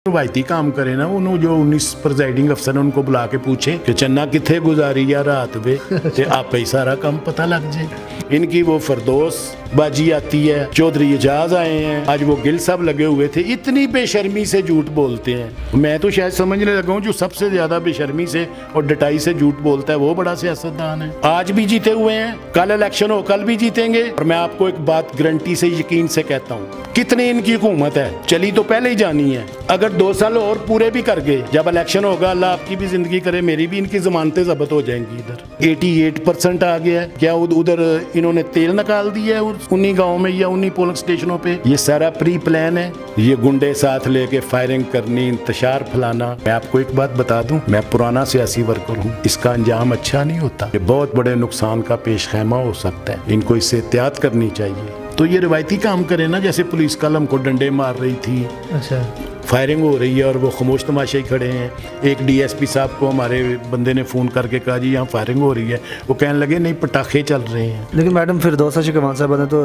ਰਵਾਇਤੀ काम करे ना उन्होंने जो 19 प्रिजाइडिंग अफसर ने उनको बुला के पूछे कि चन्ना किथे गुजारी या रात वे ते आप ही सारा काम पता लग जाए। इनकी वो फरदोस बाजी आती है, चौधरी एजाज आए हैं, आज वो गिल साहब लगे हुए थे, इतनी बेशर्मी से झूठ बोलते हैं। मैं तो शायद समझने लगा हूँ जो सबसे ज्यादा बेशर्मी से और डटाई से झूठ बोलता है वो बड़ा सियासतदान है। आज भी जीते हुए हैं, कल इलेक्शन हो कल भी जीतेंगे। और मैं आपको एक बात गारंटी से यकीन से कहता हूँ, कितनी इनकी हुकूमत है, चली तो पहले ही जानी है। अगर 2 साल और पूरे भी कर गए, जब इलेक्शन होगा अल्लाह आपकी भी जिंदगी करे, मेरी भी इनकी जमानतें जब्त हो जाएंगी। इधर 88% आ गया है। क्या उधर इन्होंने तेल निकाल दिया है उन्हीं गाँव में या उन्हीं पोलिंग स्टेशनों पे? ये सारा प्री प्लान है। ये गुंडे साथ लेके फायरिंग करनी, इंतशार फैलाना। मैं आपको एक बात बता दूं, मैं पुराना सियासी वर्कर हूँ, इसका अंजाम अच्छा नहीं होता। ये बहुत बड़े नुकसान का पेश खैमा हो सकता है, इनको इससे एहतियात करनी चाहिए। तो ये रिवायती काम करे ना, जैसे पुलिस कल हमको डंडे मार रही थी, अच्छा फायरिंग हो रही है और वो खामोश तमाशे खड़े हैं। एक डीएसपी साहब को हमारे बंदे ने फ़ोन करके कहा जी यहाँ फायरिंग हो रही है, वो कहने लगे नहीं पटाखे चल रहे हैं। लेकिन मैडम फिरदौस शिकवान साहब ने तो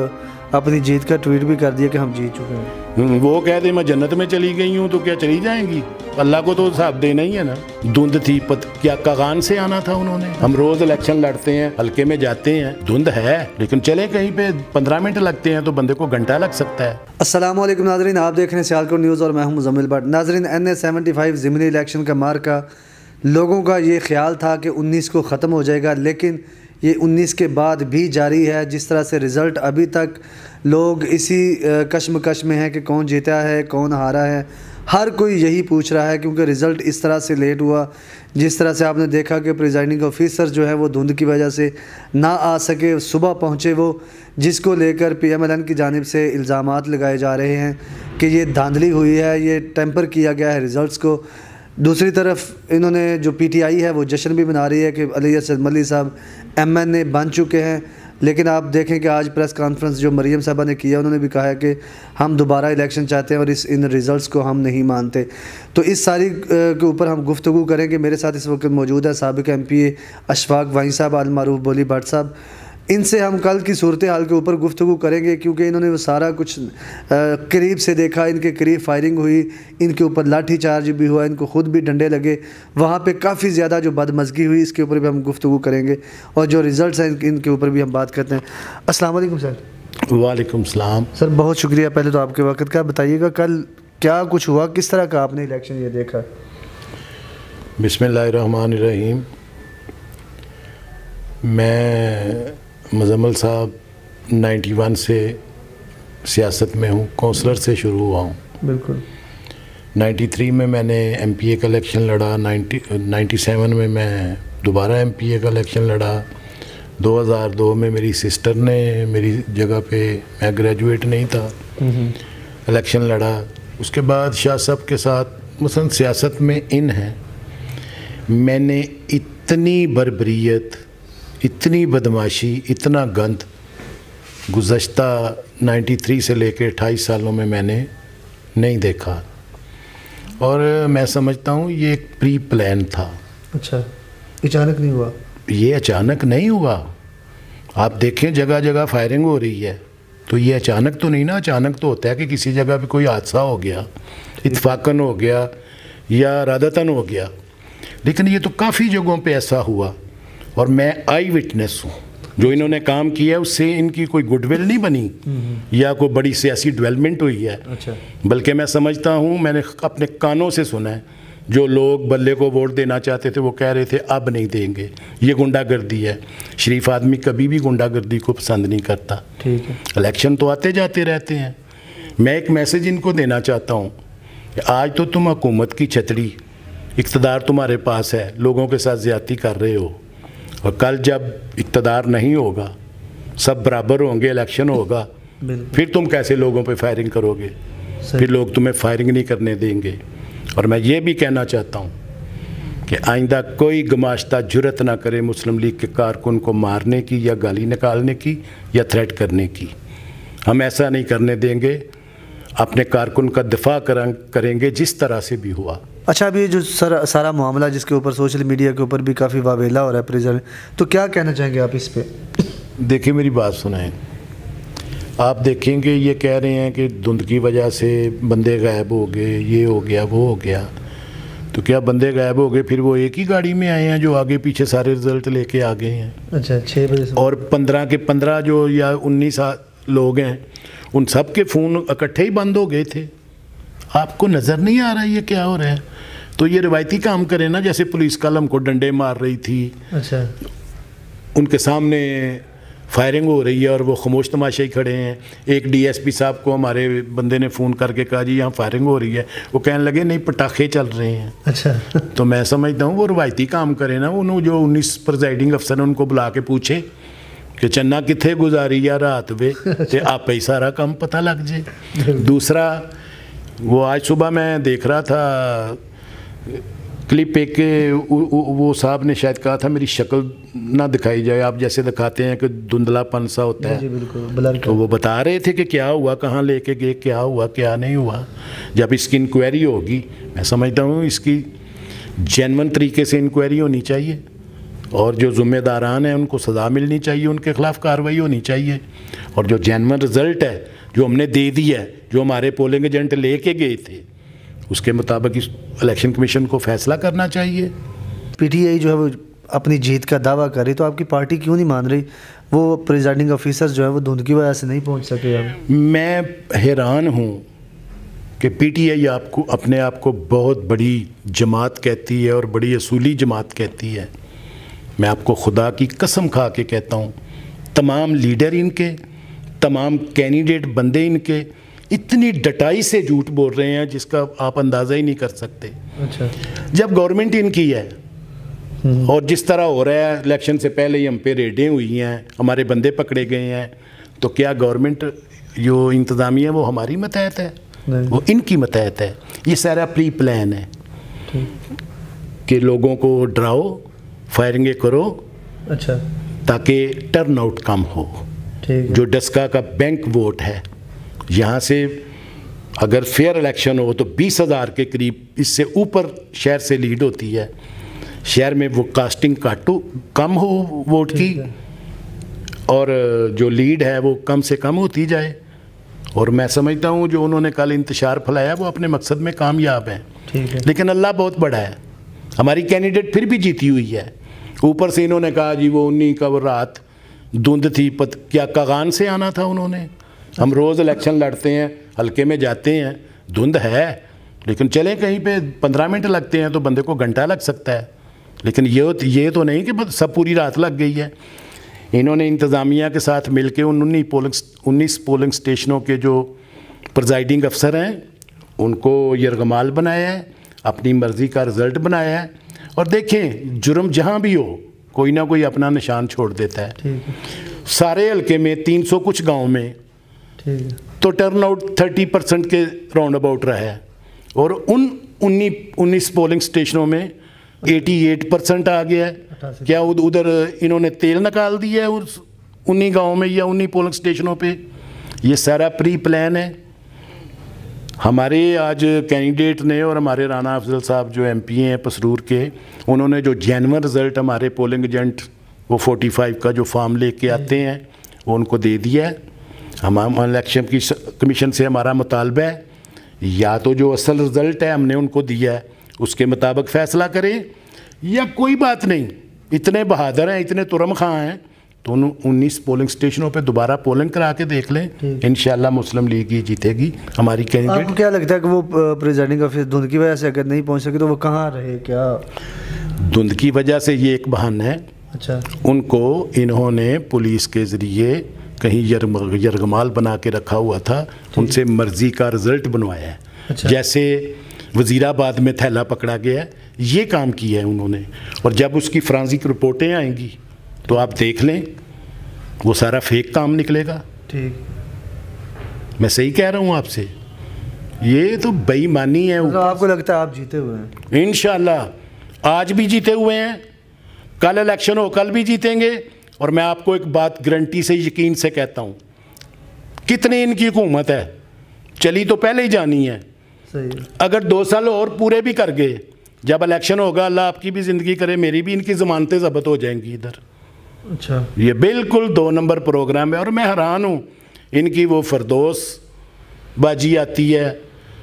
अपनी जीत का ट्वीट भी कर दिया कि हम जीत चुके हैं। वो कहते मैं जन्नत में चली गई हूँ, तो क्या चली जाएंगी? अल्लाह को तो हिसाब देना ही है ना। धुंध थी, क्या कागान से आना था उन्होंने? हम रोज इलेक्शन लड़ते हैं, हल्के में जाते हैं, धुंध है, लेकिन चले कहीं पे 15 मिनट लगते हैं तो बंदे को घंटा लग सकता है। अस्सलाम वालेकुम नाज़रीन, आप देख रहे हैं सियालकोट न्यूज़ और मैं हूं मुज़म्मिल भट्ट। नाज़रीन, NA-75 ज़िमनी इलेक्शन का मार्का, लोगों का ये ख्याल था कि 19 को ख़त्म हो जाएगा, लेकिन ये 19 के बाद भी जारी है। जिस तरह से रिज़ल्ट अभी तक लोग इसी कश्मकश में हैं कि कौन जीता है कौन हारा है, हर कोई यही पूछ रहा है, क्योंकि रिज़ल्ट इस तरह से लेट हुआ। जिस तरह से आपने देखा कि प्रिजाइडिंग ऑफिसर जो है वो धुंध की वजह से ना आ सके, सुबह पहुँचे वो, जिसको लेकर PMLN की जानिब से इल्ज़ामात लगाए जा रहे हैं कि ये धांधली हुई है, ये टेम्पर किया गया है रिज़ल्ट्स को। दूसरी तरफ इन्होंने जो PTI है वो जश्न भी मना रही है कि अली असद मल्ली साहब MNA बन चुके हैं। लेकिन आप देखें कि आज प्रेस कॉन्फ्रेंस जो मरीम साहबा ने किया, उन्होंने भी कहा है कि हम दोबारा इलेक्शन चाहते हैं और इन रिज़ल्ट्स को हम नहीं मानते। तो इस सारी के ऊपर हम गुफ्तगू करेंगे। मेरे साथ इस वक्त मौजूद है साबिक MPA अशफाक वाही साहब, अल मारूफ बोली भट्ट साहब। इनसे हम कल की सूरत हाल के ऊपर गुफ्तगू करेंगे, क्योंकि इन्होंने वो सारा कुछ करीब से देखा। इनके करीब फायरिंग हुई, इनके ऊपर लाठी चार्ज भी हुआ, इनको खुद भी डंडे लगे, वहाँ पे काफ़ी ज़्यादा जो बदमज़गी हुई, इसके ऊपर भी हम गुफ्तगू करेंगे। और जो रिज़ल्ट्स हैं इनके ऊपर भी हम बात करते हैं। अस्सलाम वालेकुम सर। वालेकुम सलाम सर, बहुत शुक्रिया पहले तो आपके वक्त का। बताइएगा कल क्या कुछ हुआ, किस तरह का आपने इलेक्शन ये देखा? बिस्मिल्लाहिर्रहमानिर्रहीम। मैं मुज़म्मिल साहब 91 से सियासत में हूँ, काउंसलर से शुरू हुआ हूँ। बिल्कुल। 93 में मैंने MPA का इलेक्शन लड़ा, 97 में मैं दोबारा MPA का इलेक्शन लड़ा। 2002 में मेरी सिस्टर ने मेरी जगह पे, मैं ग्रेजुएट नहीं था, इलेक्शन लड़ा। उसके बाद शाह साहब के साथ मसलन सियासत में इन है। मैंने इतनी बर्बरियत, इतनी बदमाशी, इतना गंद गुज़श्ता 93 से लेकर 28 सालों में मैंने नहीं देखा। और मैं समझता हूँ ये एक प्री प्लान था। अच्छा, अचानक नहीं हुआ? ये अचानक नहीं हुआ। आप देखें जगह जगह फायरिंग हो रही है, तो ये अचानक तो नहीं ना। अचानक तो होता है कि किसी जगह पे कोई हादसा हो गया, इत्फाकन हो गया या इरादतन हो गया, लेकिन ये तो काफ़ी जगहों पे ऐसा हुआ। और मैं आई विटनेस हूँ। जो इन्होंने काम किया है उससे इनकी कोई गुडविल नहीं बनी या कोई बड़ी सियासी डेवलपमेंट हुई है। अच्छा। बल्कि मैं समझता हूँ, मैंने अपने कानों से सुना है, जो लोग बल्ले को वोट देना चाहते थे वो कह रहे थे अब नहीं देंगे, ये गुंडागर्दी है। शरीफ आदमी कभी भी गुंडागर्दी को पसंद नहीं करता। ठीक है। इलेक्शन तो आते जाते रहते हैं। मैं एक मैसेज इनको देना चाहता हूँ कि आज तो तुम हुकूमत की छतरी, इक़्तिदार तुम्हारे पास है, लोगों के साथ ज़्यादती कर रहे हो, और कल जब इक़्तिदार नहीं होगा, सब बराबर होंगे, इलेक्शन होगा, फिर तुम कैसे लोगों पे फायरिंग करोगे? फिर लोग तुम्हें फायरिंग नहीं करने देंगे। और मैं ये भी कहना चाहता हूँ कि आइंदा कोई गमाश्ता जुर्रत ना करे मुस्लिम लीग के कारकुन को मारने की या गाली निकालने की या थ्रेट करने की। हम ऐसा नहीं करने देंगे, अपने कारकुन का दिफा करेंगे जिस तरह से भी हुआ। अच्छा, अभी जो सारा मामला जिसके ऊपर सोशल मीडिया के ऊपर भी काफ़ी वावेला हो रहा है प्रेजेंट, तो क्या कहना चाहेंगे आप इस पे? देखिए मेरी बात सुनाएं, آپ دیکھیں گے یہ کہہ رہے ہیں کہ دھند کی وجہ سے بندے غائب ہو گئے، یہ ہو گیا وہ ہو گیا، تو کیا بندے غائب ہو گئے پھر وہ ایک ہی گاڑی میں آئے ہیں جو آگے پیچھے سارے رزلٹ لے کے آ گئے ہیں؟ اچھا 6 بجے سے اور 15 کے 15 جو یا 19 لوگ ہیں ان سب کے فون اکٹھے ہی بند ہو گئے تھے. آپ کو نظر نہیں آ رہا یہ کیا ہو رہا ہے؟ تو یہ روایتی کام کریں نا، جیسے پولیس کل ہم کو ڈنڈے مار رہی تھی، اچھا ان کے سامنے فائرنگ ہو رہی ہے اور وہ خاموش تماشائی کھڑے ہیں. ایک ڈی ایس پی صاحب کو ہمارے بندے نے فون کر کے کہا جی یہاں فائرنگ ہو رہی ہے، وہ کہنے لگے نہیں پٹاخے چل رہے ہیں. اچھا تو میں سمجھتا ہوں وہ روایتی کام کرے نا، انہوں جو 19 پرزائڈنگ افسر ہیں ان کو بلا کے پوچھے کہ چنا کتھے گزاری یا رات وے تے آپ ہی سارا کام پتہ لگ جائے. دوسرا وہ آج صبح میں دیکھ رہا تھا کلپ ایک کہ وہ صاحب نے شاید کہا تھا میری شکل نہ دکھائی جائے، آپ جیسے دکھاتے ہیں کہ دھندلا پن سا ہوتا ہے. جی بالکل بلر. تو وہ بتا رہے تھے کہ کیا ہوا، کہاں لے کے گئے، کیا ہوا کیا نہیں ہوا. جب اس کی انکوائری ہوگی میں سمجھتا ہوں اس کی جینون طریقے سے انکوائری ہونی چاہیے اور جو ذمہ داران ہیں ان کو سزا ملنی چاہیے، ان کے خلاف کارروائی ہونی چاہیے. اور جو جینون رزلٹ ہے جو ہم نے دے دیا ہے، جو ہمارے پولنگ ایجنٹ لے کے گئے تھے، اس کے مطابق اس الیکشن کمیشن کو فیصلہ کرنا چاہیے. پی ٹی آئی جو ہے وہ اپنی جیت کا دعویٰ کر رہی، تو آپ کی پارٹی کیوں نہیں مان رہی؟ وہ پریزائڈنگ آفیسر جو ہے وہ دھند کی وجہ سے نہیں پہنچ سکے. میں حیران ہوں کہ پی ٹی آئی اپنے آپ کو بہت بڑی جماعت کہتی ہے اور بڑی اصولی جماعت کہتی ہے. میں آپ کو خدا کی قسم کھا کے کہتا ہوں تمام لیڈر ان کے، تمام کینڈیڈیٹ بندے ان کے اتنی ڈٹائی سے جھوٹ بول رہے ہیں جس کا آپ اندازہ ہی نہیں کر سکتے. اچھا جب گورنمنٹ ان کی ہے اور جس طرح ہو رہا ہے، الیکشن سے پہلے ہی ہم پہ ریڈیں ہوئی ہیں، ہمارے بندے پکڑے گئے ہیں، تو کیا گورنمنٹ جو انتظامیہ وہ ہماری متحد ہے؟ وہ ان کی متحد ہے. یہ سارا پری پلان ہے کہ لوگوں کو ڈراؤ، فائرنگیں کرو، اچھا تاکہ ٹرن آؤٹ کم ہو. جو ڈسکا کا بینک ووٹ ہے، یہاں سے اگر فیئر الیکشن ہو تو 20,000 کے قریب اس سے اوپر شہر سے لیڈ ہوتی ہے. شہر میں وہ کاسٹنگ کم ہو ووٹ کی اور جو لیڈ ہے وہ کم سے کم ہوتی جائے. اور میں سمجھتا ہوں جو انہوں نے کل انتشار پھیلایا وہ اپنے مقصد میں کامیاب ہیں. لیکن اللہ بہت بڑا ہے، ہماری کینڈیڈیٹ پھر بھی جیتی ہوئی ہے. اوپر سے انہوں نے کہا جی وہ 19 کا وہ رات دھند تھی، کیا کاغان سے آنا تھا انہوں نے؟ ہم روز الیکشن لڑتے ہیں، حلقے میں جاتے ہیں، دھند ہے لیکن چلیں کہیں پہ 15 منٹ لگتے ہیں تو بندے کو گھنٹہ لگ سکتا ہے. لیکن یہ تو نہیں کہ سب پوری رات لگ گئی ہے. انہوں نے انتظامیہ کے ساتھ مل کے 19 پولنگ سٹیشنوں کے جو پرزائڈنگ افسر ہیں ان کو یرغمال بنایا ہے، اپنی مرضی کا رزلٹ بنایا ہے. اور دیکھیں جرم جہاں بھی ہو کوئی نہ کوئی اپنا نشان چھوڑ دیتا ہے. سارے حلقے میں 300 کچھ گاؤں میں تو ٹرن آؤٹ 30% کے راؤنڈ اباؤٹ رہا ہے اور ان 19 پولنگ سٹیشنوں میں 88% آ گیا ہے. کیا ادھر انہوں نے تیل نکال دیا ہے اس 19 گاؤں میں یا 19 پولنگ سٹیشنوں پہ؟ یہ سارا پری پلان ہے. ہمارے آج کینڈیڈیٹ نے اور ہمارے رانا افضل صاحب جو ایم پی ہیں پسرور کے، انہوں نے جو جینون رزلٹ ہمارے پولنگ ایجنٹ وہ 45 کا جو فارم لے کے آتے ہیں وہ ان کو دے دیا ہے. ہم الیکشن کی کمیشن سے ہمارا مطالبہ ہے یا تو جو اصل رزلٹ ہے ہم نے ان کو دیا ہے اس کے مطابق فیصلہ کریں، یا کوئی بات نہیں، اتنے بہادر ہیں، اتنے ترم خواہ ہیں تو 19 پولنگ سٹیشنوں پہ دوبارہ پولنگ کرا کے دیکھ لیں. انشاءاللہ مسلم لیگ ہی جیتے گی ہماری کینڈیڈیٹ. آپ کو کیا لگتا ہے کہ وہ پریزائڈنگ آفیسر دھند کی وجہ سے اگر نہیں پہنچ سکے تو وہ کہاں رہے؟ کیا دھند کی وجہ سے یہ ایک بہانہ ہے. اچھا ان کو انہوں نے پولیس کے ذریعے کہیں یرغمال بنا کے رکھا ہوا تھا، ان سے مرضی کا رزلٹ بنوایا ہے. جیسے وزیر آباد میں تھیلا پکڑا گیا ہے، یہ کام کیا ہے انہوں نے. اور جب اس کی فرانزک رپورٹیں آئیں گی تو آپ دیکھ لیں وہ سارا فیک کام نکلے گا. میں صحیح کہہ رہا ہوں آپ سے، یہ تو بے ایمانی ہے. آپ کو لگتا ہے آپ جیتے ہوئے ہیں؟ انشاءاللہ آج بھی جیتے ہوئے ہیں، کل الیکشن ہو کل بھی جیتیں گے. اور میں آپ کو ایک بات گارنٹی سے یقین سے کہتا ہوں، کتنی ان کی حکومت ہے، چلی تو پہلے ہی جانی ہے. اگر 2 سال اور پورے بھی کر گئے، جب الیکشن ہوگا اللہ آپ کی بھی زندگی کرے میری بھی، ان کی ضمانتیں ضبط ہو جائیں گی ادھر. اچھا، یہ بالکل 2 نمبر پروگرام ہے. اور میں حیران ہوں इनकी वो फरदौस बाजी आती है,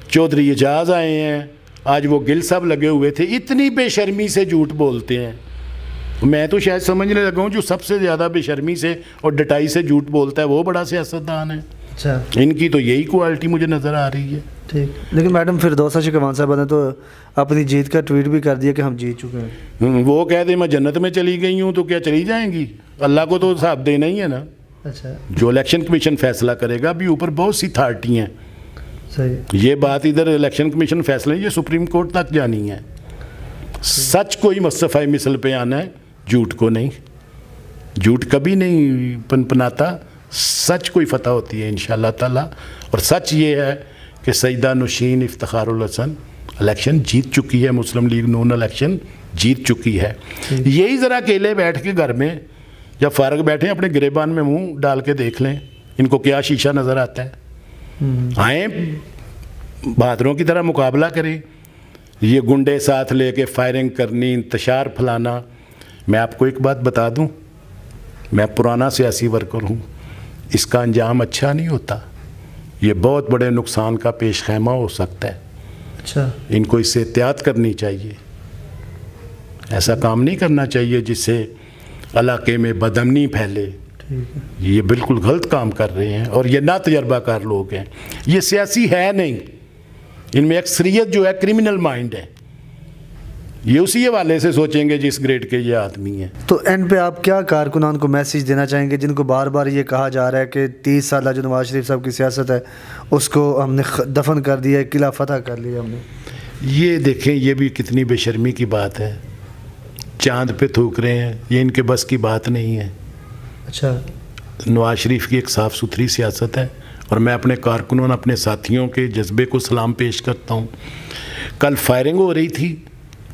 चौधरी एजाज आए हैं, आज वो गिल साहब लगे हुए थे, इतनी बेशर्मी से झूठ बोलते हैं। मैं तो शायद समझने लगा हूँ जो सबसे ज़्यादा बेशर्मी से और डटाई से झूठ बोलता है वो बड़ा सियासतदान है। अच्छा, इनकी तो यही क्वालिटी मुझे नज़र आ रही है। ठीक, लेकिन मैडम फिरदौसा शिकवान साहब ने तो अपनी जीत का ट्वीट भी कर दिया कि हम जीत चुके हैं। वो कह दे मैं जन्नत में चली गई हूँ तो क्या चली जाएंगी? अल्लाह को तो हिसाब देना ही है ना। अच्छा, जो इलेक्शन कमीशन फैसला करेगा, अभी ऊपर बहुत सी अथॉरिटी हैं। सही, ये बात इधर इलेक्शन कमीशन फैसला ये सुप्रीम कोर्ट तक जानी है। सच को ही मुस्तफ़ा मिसल पे आना है, झूठ को नहीं। झूठ कभी नहीं पनपनाता, सच को ही फतह होती है इंशाअल्लाह ताला। और सच ये है कि सईदा नौशीन इफ्तिखारुल हसन इलेक्शन जीत चुकी है, मुस्लिम लीग नून इलेक्शन जीत चुकी है। यही ज़रा अकेले बैठ के घर में जब फारग बैठे अपने गिरेबान में मुंह डाल के देख लें, इनको क्या शीशा नज़र आता है। आए बहादुरों की तरह मुकाबला करें। ये गुंडे साथ लेके फायरिंग करनी, इंतशार फैलाना। मैं आपको एक बात बता दूं, मैं पुराना सियासी वर्कर हूं, इसका अंजाम अच्छा नहीं होता। ये बहुत बड़े नुकसान का पेश खैमा हो सकता है। अच्छा, इनको इससे एहतियात करनी चाहिए। ऐसा काम नहीं करना चाहिए जिससे इलाके में बदअमनी फैले। ये बिल्कुल गलत काम कर रहे हैं और ये ना तजर्बाकार लोग हैं। ये सियासी है नहीं, इनमें अक्सरियत जो है क्रिमिनल माइंड है। ये उसी हवाले से सोचेंगे जिस ग्रेड के ये आदमी हैं। तो एंड पे आप क्या कारकुनान को मैसेज देना चाहेंगे जिनको बार बार ये कहा जा रहा है कि 30 साल जो नवाज शरीफ साहब की सियासत है उसको हमने दफन कर दिया है, किला फतह कर लिया हमने? ये देखें, ये भी कितनी बेशर्मी की बात है। चांद पे थूक रहे हैं, ये इनके बस की बात नहीं है। अच्छा, नवाज शरीफ की एक साफ़ सुथरी सियासत है और मैं अपने कारकुनों, अपने साथियों के जज्बे को सलाम पेश करता हूँ। कल फायरिंग हो रही थी,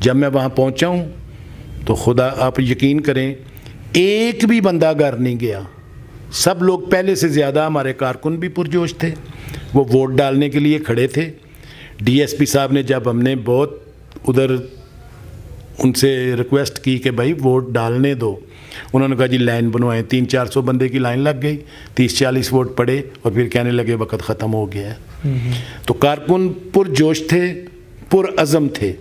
जब मैं वहाँ पहुँचा हूँ तो खुदा आप यकीन करें एक भी बंदा घर नहीं गया। सब लोग पहले से ज़्यादा, हमारे कारकुन भी पुरजोश थे, वो वोट डालने के लिए खड़े थे। डीएसपी साहब ने जब हमने बहुत उधर उनसे रिक्वेस्ट की कि भाई वोट डालने दो, उन्होंने कहा जी लाइन बनवाएं। 300-400 बंदे की लाइन लग गई, 30-40 वोट पड़े और फिर कहने लगे वक्त ख़त्म हो गया है। तो कारकुन पुरजोश थे, पुरअज़म थे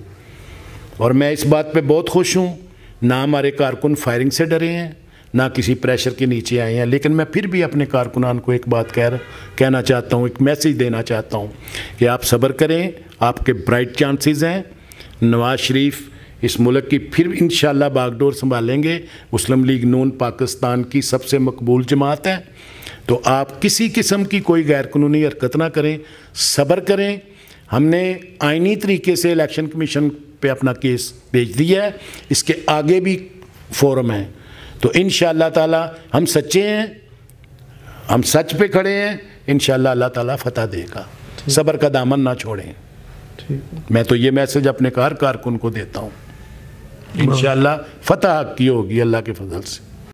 और मैं इस बात पे बहुत खुश हूँ। ना हमारे कारकुन फायरिंग से डरे हैं, ना किसी प्रेशर के नीचे आए हैं। लेकिन मैं फिर भी अपने कारकुनान को एक बात कहना चाहता हूँ, एक मैसेज देना चाहता हूँ कि आप सब्र करें, आपके ब्राइट चांसेस हैं। नवाज शरीफ इस मुल्क की फिर इंशाअल्लाह बागडोर संभालेंगे। मुस्लिम लीग नून पाकिस्तान की सबसे मकबूल जमात है। तो आप किसी किस्म की कोई गैर कानूनी हरकत ना करें, सब्र करें। हमने आइनी तरीके से इलेक्शन कमीशन पे अपना केस भेज दिया है, इसके आगे भी फोरम है। तो इंशाअल्लाह ताला हम सच्चे हैं, हम सच पे खड़े हैं। इंशाअल्लाह अल्लाह ताला फतह देगा। सब्र का दामन ना छोड़ें। मैं तो ये मैसेज अपने कारकुन को देता हूँ। इंशाअल्लाह फतह की होगी अल्लाह के फजल से।